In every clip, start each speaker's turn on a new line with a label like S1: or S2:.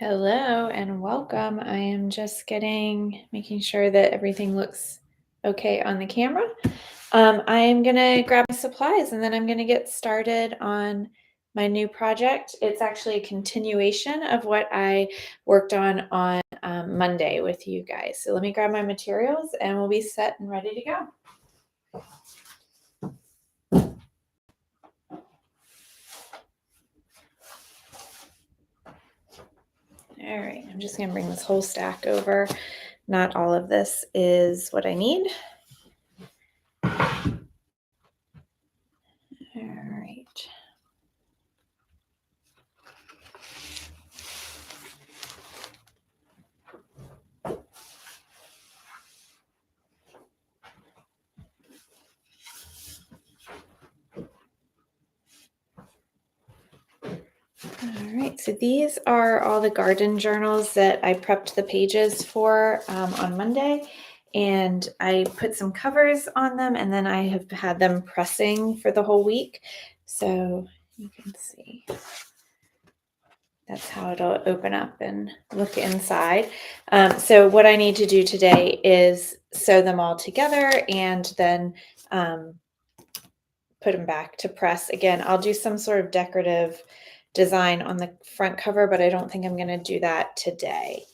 S1: Hello and welcome. I am just making sure that everything looks okay on the camera. I am gonna grab my supplies and then I'm gonna get started on my new project. It's actually a continuation of what I worked on Monday with you guys. So let me grab my materials and we'll be set and ready to go. All right, I'm just gonna bring this whole stack over. Not all of this is what I need. All right. All right, so these are all the garden journals that I prepped the pages for on Monday, and I put some covers on them, and then I have had them pressing for the whole week. So you can see that's how it'll open up and look inside. So what I need to do today is sew them all together and then put them back to press. Again, I'll do some sort of decorative design on the front cover, but I don't think I'm going to do that today.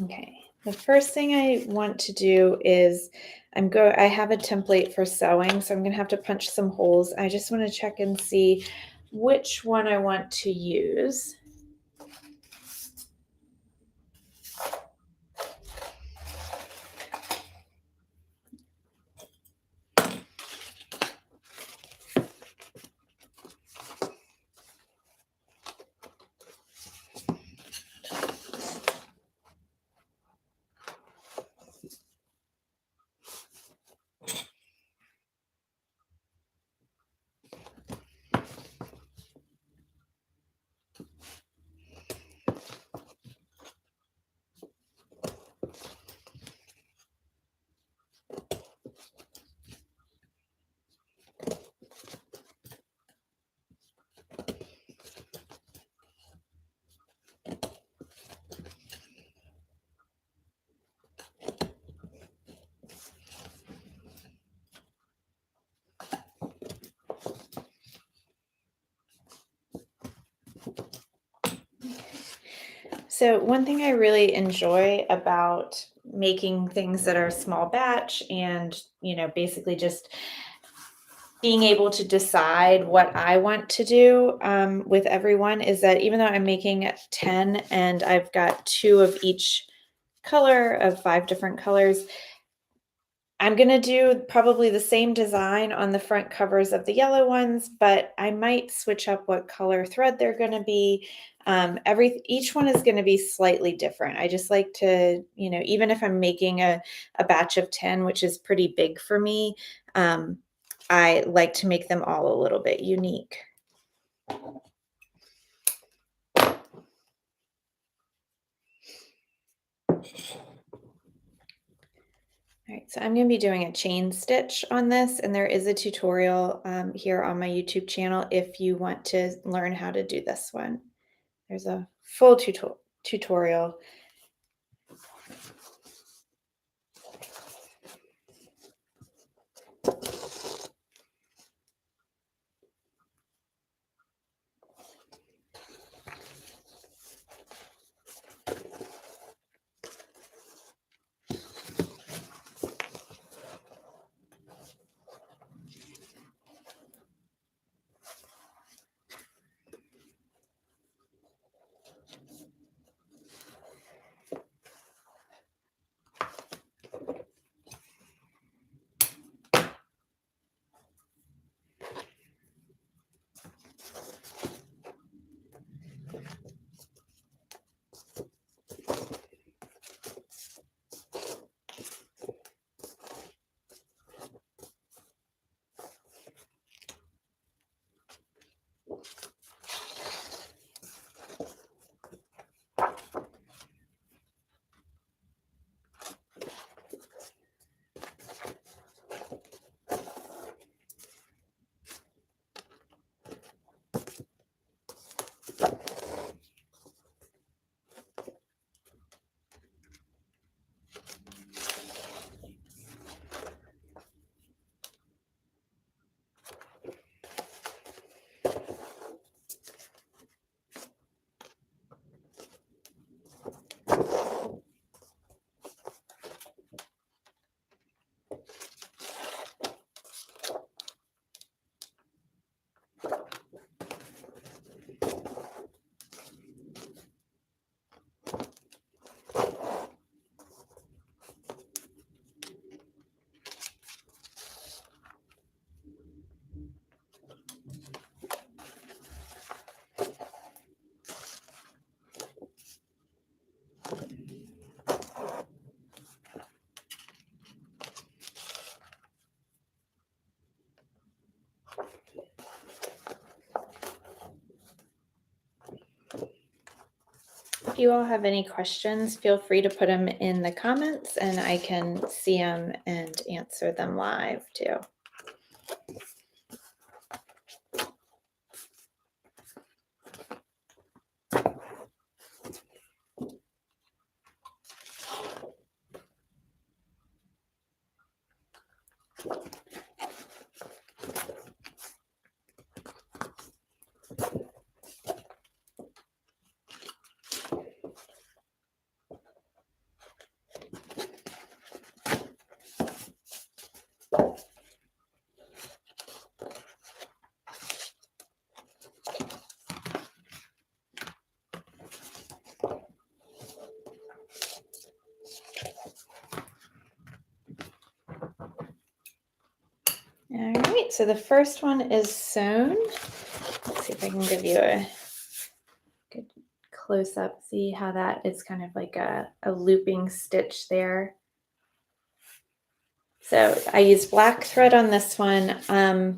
S1: Okay, the first thing I want to do is I have a template for sewing, so I'm going to have to punch some holes. I just want to check and see which one I want to use. So one thing I really enjoy about making things that are small batch and, basically just being able to decide what I want to do with everyone is that even though I'm making 10 and I've got 2 of each color of 5 different colors, I'm going to do probably the same design on the front covers of the yellow ones, but I might switch up what color thread they're going to be. Each one is going to be slightly different. I just like to, even if I'm making a batch of 10, which is pretty big for me, I like to make them all a little bit unique. All right, so I'm going to be doing a chain stitch on this, and there is a tutorial here on my YouTube channel if you want to learn how to do this one. There's a full tutorial. If you all have any questions, feel free to put them in the comments and I can see them and answer them live too. All right, so the first one is sewn. Let's see if I can give you a good close up. See how that is kind of like a looping stitch there. So I used black thread on this one. I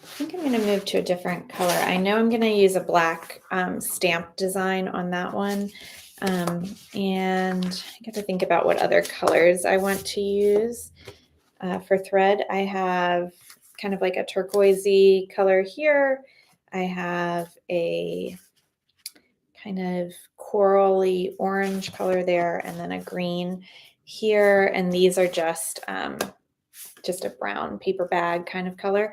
S1: think I'm going to move to a different color. I know I'm going to use a black stamp design on that one. And I got to think about what other colors I want to use. For thread, I have kind of like a turquoisey color here. I have a kind of corally orange color there, and then a green here. And these are just a brown paper bag kind of color.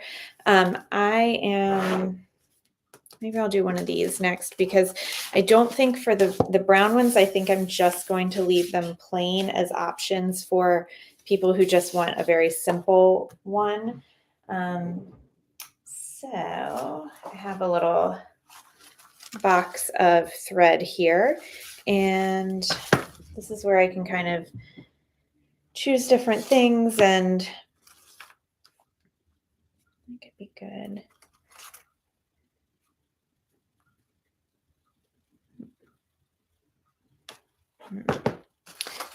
S1: Maybe I'll do one of these next because I don't think for the brown ones, I think I'm just going to leave them plain as options for people who just want a very simple one. So I have a little box of thread here, and this is where I can kind of choose different things, and it could be good.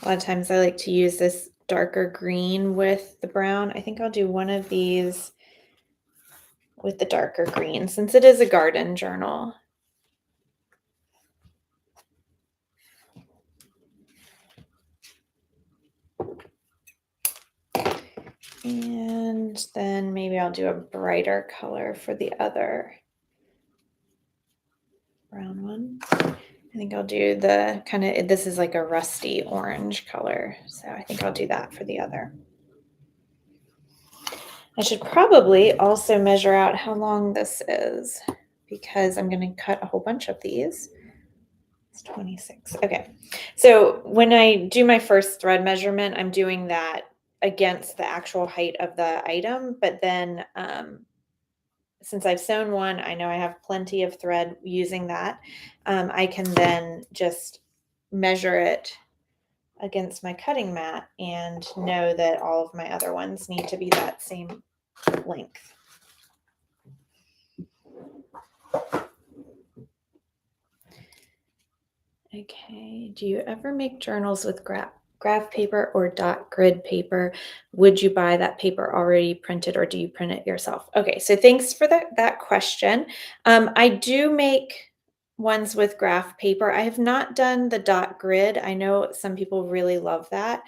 S1: A lot of times I like to use this darker green with the brown. I think I'll do one of these with the darker green since it is a garden journal. And then maybe I'll do a brighter color for the other brown one. I think I'll do the kind of, this is like a rusty orange color. So I think I'll do that for the other. I should probably also measure out how long this is because I'm going to cut a whole bunch of these. It's 26. Okay. So when I do my first thread measurement, I'm doing that against the actual height of the item. But then since I've sewn one, I know I have plenty of thread using that. I can then just measure it against my cutting mat and know that all of my other ones need to be that same length. Okay, do you ever make journals with graph paper or dot grid paper? Would you buy that paper already printed or do you print it yourself? Okay, so thanks for that question. I do make ones with graph paper. I have not done the dot grid. I know some people really love that,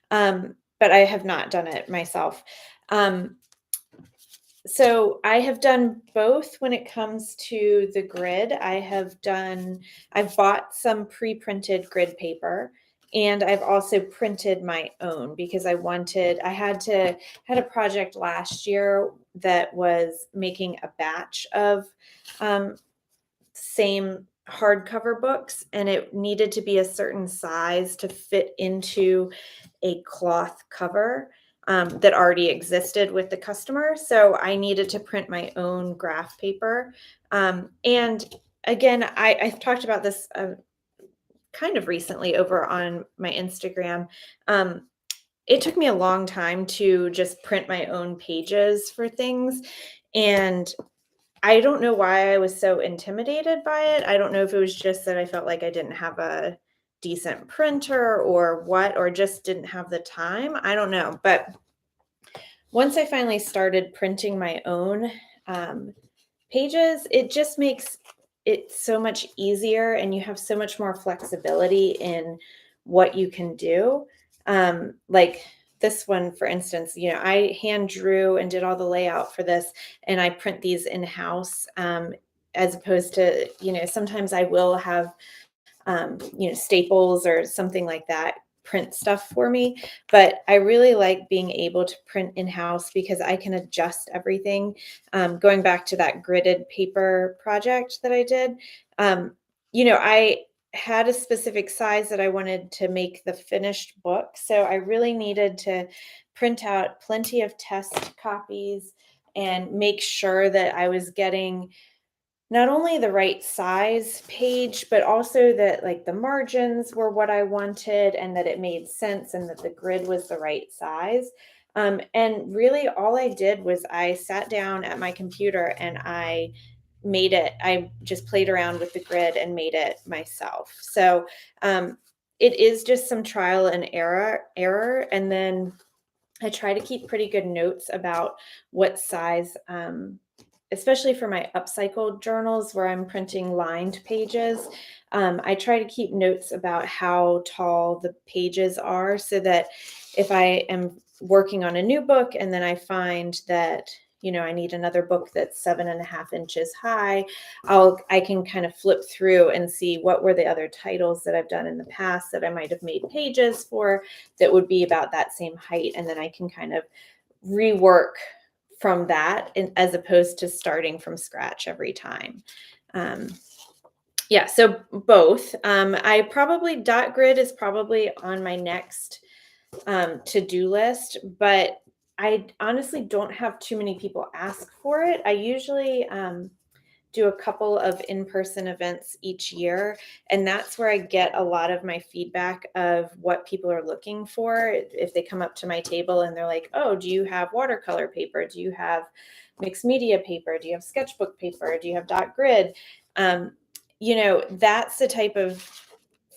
S1: but I have not done it myself. So I have done both when it comes to the grid. I've bought some pre-printed grid paper and I've also printed my own because I had a project last year that was making a batch of same hardcover books and it needed to be a certain size to fit into a cloth cover that already existed with the customer. So I needed to print my own graph paper. And again, I've talked about this kind of recently over on my Instagram. It took me a long time to just print my own pages for things. And I don't know why I was so intimidated by it. I don't know if it was just that I felt like I didn't have a decent printer or what, or just didn't have the time. I don't know. But once I finally started printing my own um, pages, it just makes it so much easier and you have so much more flexibility in what you can do. Like this one, for instance, I hand drew and did all the layout for this, and I print these in house. As opposed to, sometimes I will have Staples or something like that print stuff for me. But I really like being able to print in house because I can adjust everything. Going back to that gridded paper project that I did, I had a specific size that I wanted to make the finished book. So I really needed to print out plenty of test copies and make sure that I was getting not only the right size page, but also that like the margins were what I wanted and that it made sense and that the grid was the right size. And really all I did was I sat down at my computer and I made it. I just played around with the grid and made it myself. So it is just some trial and error. And then I try to keep pretty good notes about what size, especially for my upcycled journals where I'm printing lined pages. I try to keep notes about how tall the pages are so that if I am working on a new book and then I find that I need another book that's 7.5 inches high, I can kind of flip through and see what were the other titles that I've done in the past that I might have made pages for that would be about that same height. And then I can kind of rework from that as opposed to starting from scratch every time. Um, yeah, so both. I probably dot grid is probably on my next to-do list, but I honestly don't have too many people ask for it. I usually do a couple of in-person events each year, and that's where I get a lot of my feedback of what people are looking for. If they come up to my table and they're like, oh, do you have watercolor paper? Do you have mixed media paper? Do you have sketchbook paper? Do you have dot grid? That's the type of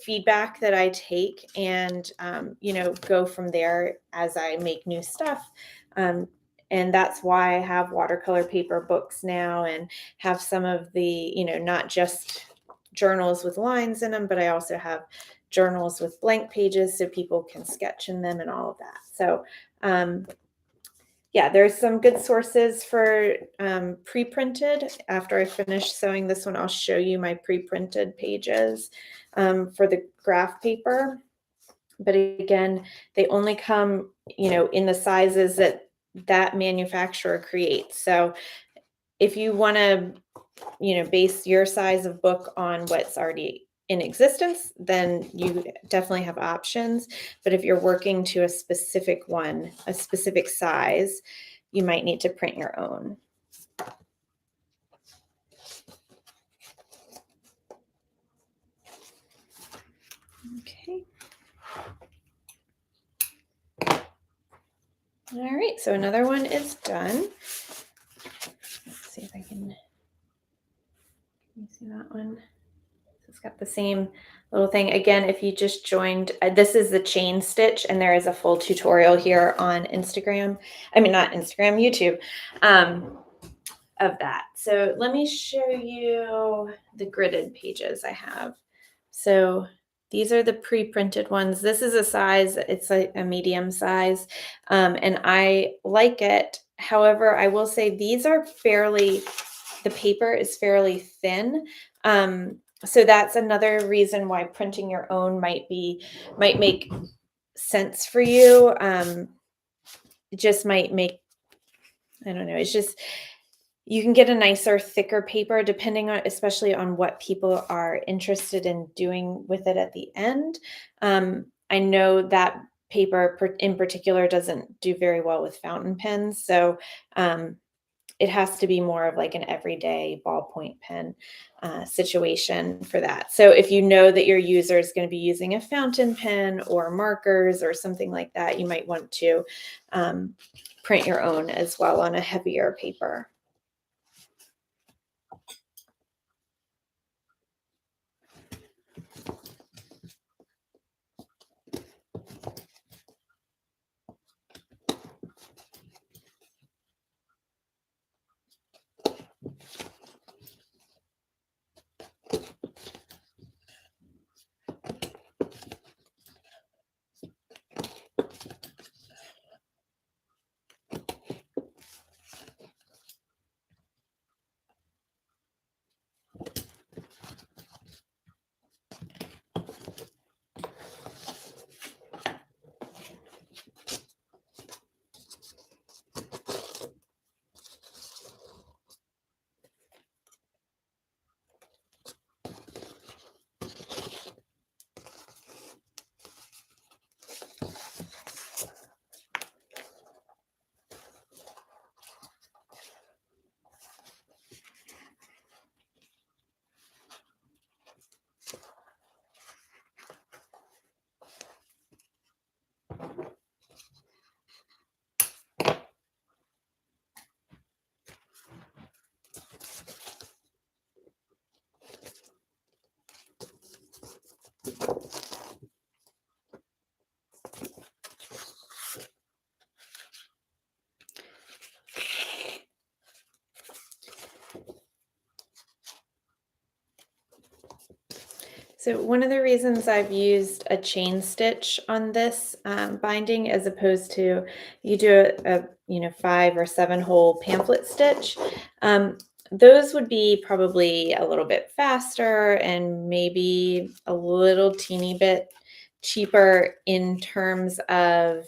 S1: feedback that I take and, go from there as I make new stuff. Um, and that's why I have watercolor paper books now and have some of the, not just journals with lines in them, but I also have journals with blank pages so people can sketch in them and all of that. So, yeah, there's some good sources for pre-printed. After I finish sewing this one, I'll show you my pre-printed pages for the graph paper. But again, they only come, in the sizes that manufacturer creates. So if you want to, base your size of book on what's already in existence, then you definitely have options. But if you're working to a specific one, a specific size, you might need to print your own. Okay. All right, so another one is done. Let's see if I can you see that one. It's got the same little thing. Again, if you just joined, this is the chain stitch, and there is a full tutorial here on Instagram. I mean, not Instagram, YouTube, of that. So let me show you the gridded pages I have. So these are the pre-printed ones. This is a size, it's like a medium size, and I like it. However, I will say these are the paper is fairly thin. So that's another reason why printing your own might make sense for you. It just might make, I don't know, it's just you can get a nicer, thicker paper depending on, especially on what people are interested in doing with it at the end. I know that paper in particular doesn't do very well with fountain pens. So it has to be more of like an everyday ballpoint pen situation for that. So if you know that your user is going to be using a fountain pen or markers or something like that, you might want to print your own as well on a heavier paper. So one of the reasons I've used a chain stitch on this binding as opposed to you do a 5 or 7 hole pamphlet stitch, those would be probably a little bit faster and maybe a little teeny bit cheaper in terms of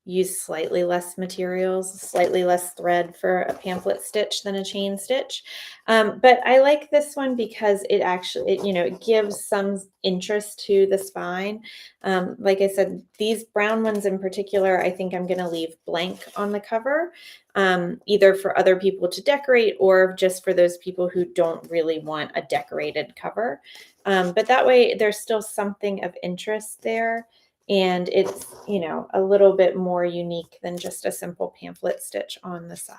S1: use slightly less materials, slightly less thread for a pamphlet stitch than a chain stitch. But I like this one because it actually, it gives some interest to the spine. Like I said, these brown ones in particular, I think I'm going to leave blank on the cover, either for other people to decorate or just for those people who don't really want a decorated cover. But that way there's still something of interest there. And it's, a little bit more unique than just a simple pamphlet stitch on the side.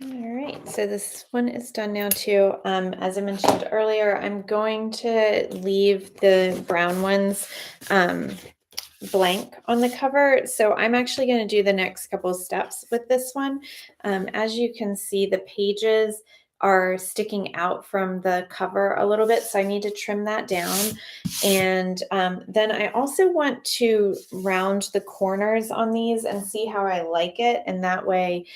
S1: All right, so this one is done now too. As I mentioned earlier, I'm going to leave the brown ones blank on the cover. So I'm actually going to do the next couple of steps with this one. As you can see, the pages are sticking out from the cover a little bit, so I need to trim that down. And then I also want to round the corners on these and see how I like it. And that way,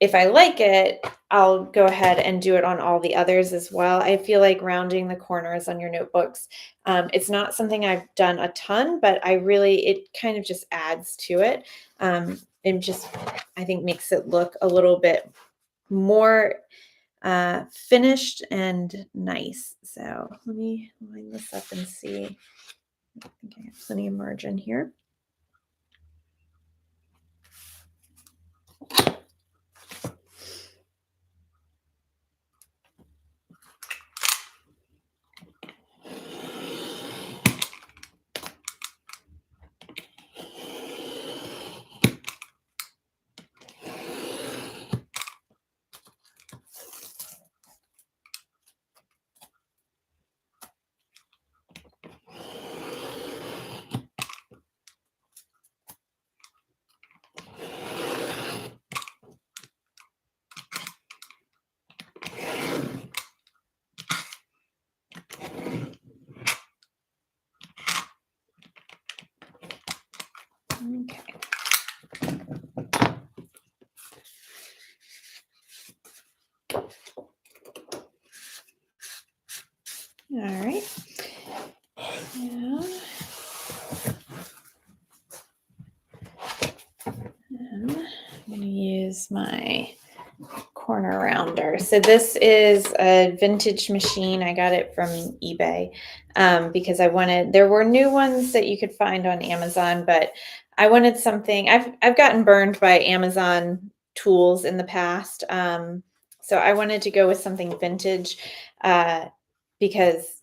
S1: if I like it, I'll go ahead and do it on all the others as well. I feel like rounding the corners on your notebooks, it's not something I've done a ton, but it kind of just adds to it. And just, I think, makes it look a little bit more finished and nice. So let me line this up and see. I think I have plenty of margin here. Okay. All right. Yeah. I'm going to use my corner rounder. So this is a vintage machine. I got it from eBay because there were new ones that you could find on Amazon, but I wanted something. I've gotten burned by Amazon tools in the past. So I wanted to go with something vintage because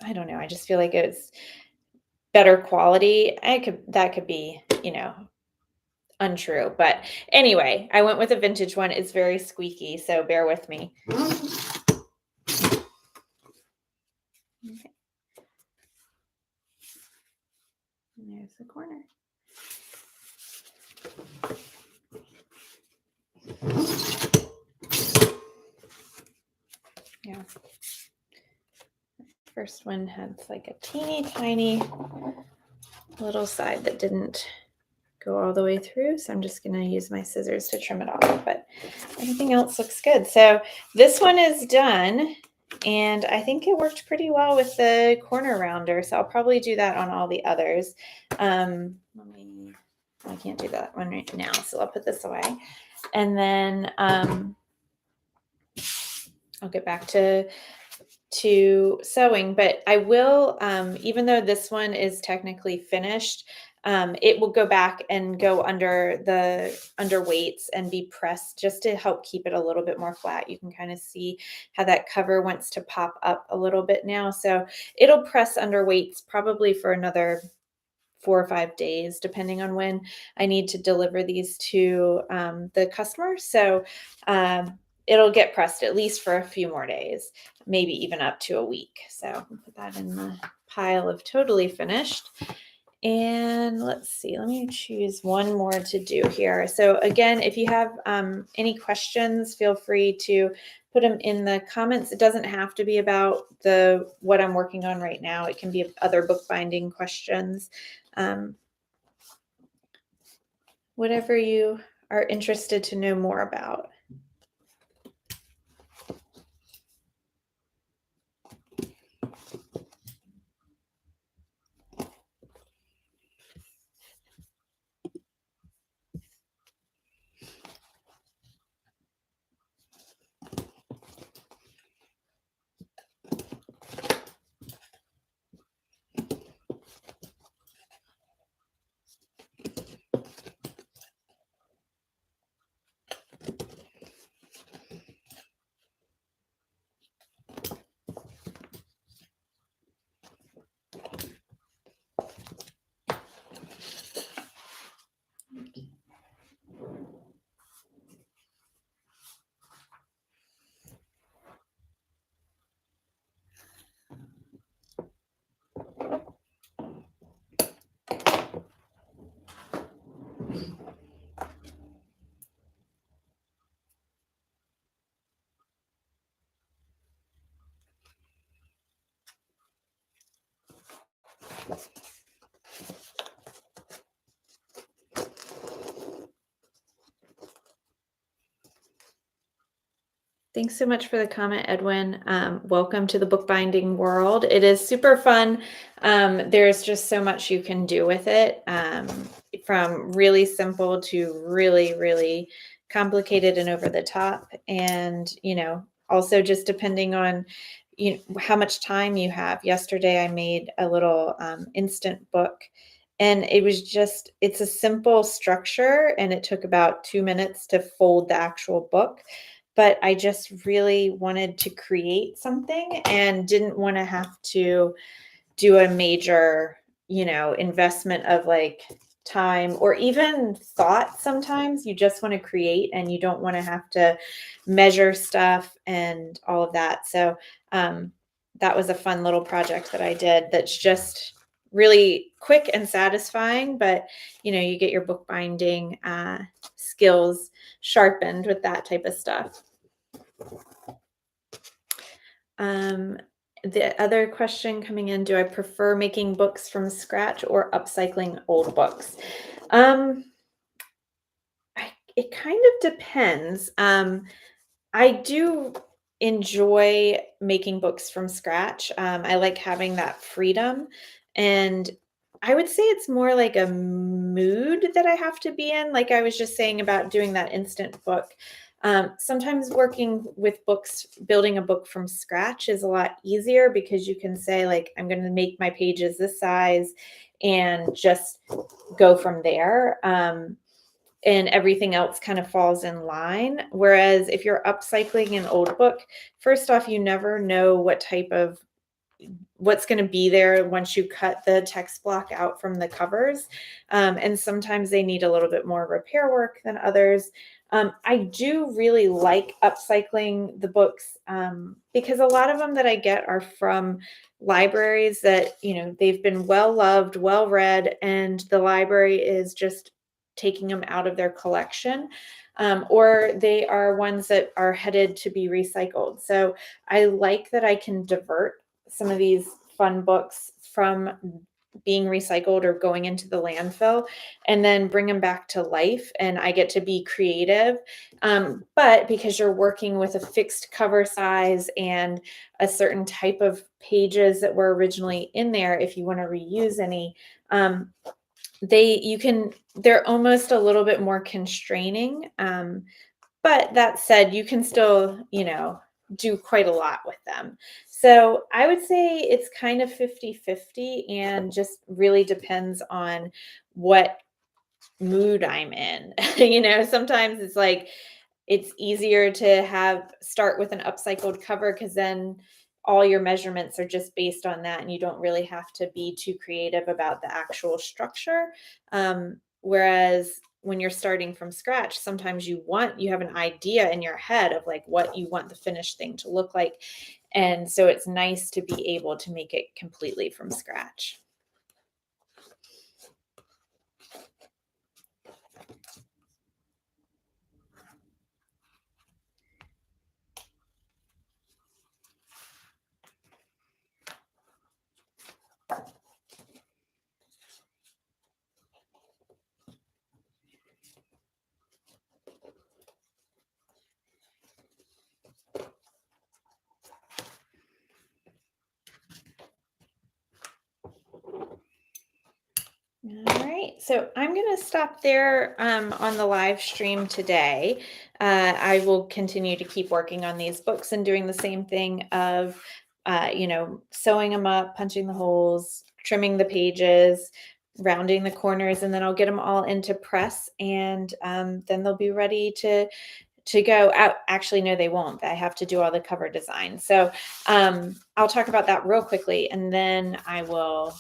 S1: I don't know. I just feel like it's better quality. That could be, untrue. But anyway, I went with a vintage one. It's very squeaky, so bear with me. Okay. And there's the corner. Yeah. First one had like a teeny tiny little side that didn't go all the way through. So I'm just going to use my scissors to trim it off, but everything else looks good. So this one is done, and I think it worked pretty well with the corner rounder. So I'll probably do that on all the others. I can't do that one right now, so I'll put this away. And then I'll get back to sewing, but I will, even though this one is technically finished, it will go back and go under weights and be pressed just to help keep it a little bit more flat. You can kind of see how that cover wants to pop up a little bit now. So it'll press under weights probably for another 4 or 5 days, depending on when I need to deliver these to the customer. So it'll get pressed at least for a few more days, maybe even up to a week. So I'll put that in the pile of totally finished. And let's see, let me choose one more to do here. So again, if you have any questions, feel free to put them in the comments. It doesn't have to be about what I'm working on right now. It can be other bookbinding questions. Whatever you are interested to know more about. Thanks so much for the comment, Edwin. Welcome to the bookbinding world. It is super fun. There's just so much you can do with it, from really simple to really, really complicated and over the top. And, also just depending on how much time you have. Yesterday, I made a little instant book. And it's a simple structure, and it took about 2 minutes to fold the actual book, but I just really wanted to create something and didn't want to have to do a major, investment of like time or even thought. Sometimes you just want to create and you don't want to have to measure stuff and all of that. So that was a fun little project that I did that's just really quick and satisfying, but you get your bookbinding skills sharpened with that type of stuff. The other question coming in, do I prefer making books from scratch or upcycling old books? It kind of depends. I do enjoy making books from scratch. I like having that freedom. And I would say it's more like a mood that I have to be in. Like I was just saying about doing that instant book. Sometimes working with books, building a book from scratch is a lot easier because you can say, like, I'm going to make my pages this size and just go from there. And everything else kind of falls in line. Whereas if you're upcycling an old book, first off, you never know what's going to be there once you cut the text block out from the covers. And sometimes they need a little bit more repair work than others. I do really like upcycling the books because a lot of them that I get are from libraries that, they've been well loved, well read, and the library is just taking them out of their collection. Or they are ones that are headed to be recycled. So I like that I can divert some of these fun books from being recycled or going into the landfill, and then bring them back to life. And I get to be creative. But because you're working with a fixed cover size and a certain type of pages that were originally in there, if you want to reuse any, um, they're almost a little bit more constraining. But that said, you can still, do quite a lot with them. So I would say it's kind of 50-50, and just really depends on what mood I'm in. Sometimes it's like it's easier to have start with an upcycled cover, because then all your measurements are just based on that, and you don't really have to be too creative about the actual structure. Whereas when you're starting from scratch, sometimes you have an idea in your head of like what you want the finished thing to look like. And so it's nice to be able to make it completely from scratch. All right, so I'm going to stop there on the live stream today. I will continue to keep working on these books and doing the same thing of, sewing them up, punching the holes, trimming the pages, rounding the corners, and then I'll get them all into press, and then they'll be ready to go out. Actually, no, they won't. I have to do all the cover design. So I'll talk about that real quickly, and then I will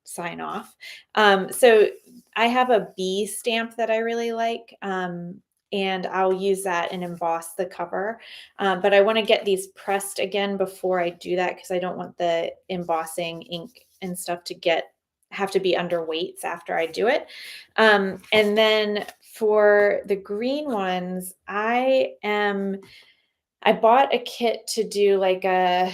S1: sign off. So I have a bee stamp that I really like. And I'll use that and emboss the cover. But I want to get these pressed again before I do that, because I don't want the embossing ink and stuff to have to be under weights after I do it. And then for the green ones, I bought a kit to do like a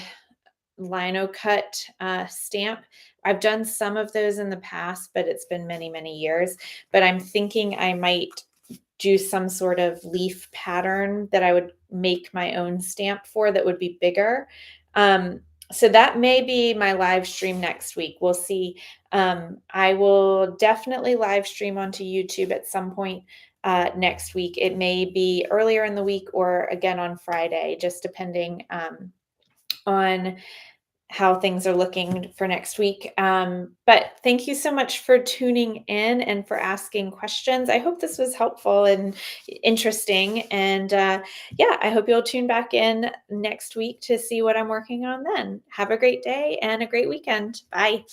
S1: lino cut stamp. I've done some of those in the past, but it's been many, many years. But I'm thinking I might do some sort of leaf pattern that I would make my own stamp for, that would be bigger. So that may be my live stream next week. We'll see. I will definitely live stream onto YouTube at some point next week. It may be earlier in the week or again on Friday, just depending on how things are looking for next week. But thank you so much for tuning in and for asking questions. I hope this was helpful and interesting. And yeah, I hope you'll tune back in next week to see what I'm working on then. Have a great day and a great weekend. Bye.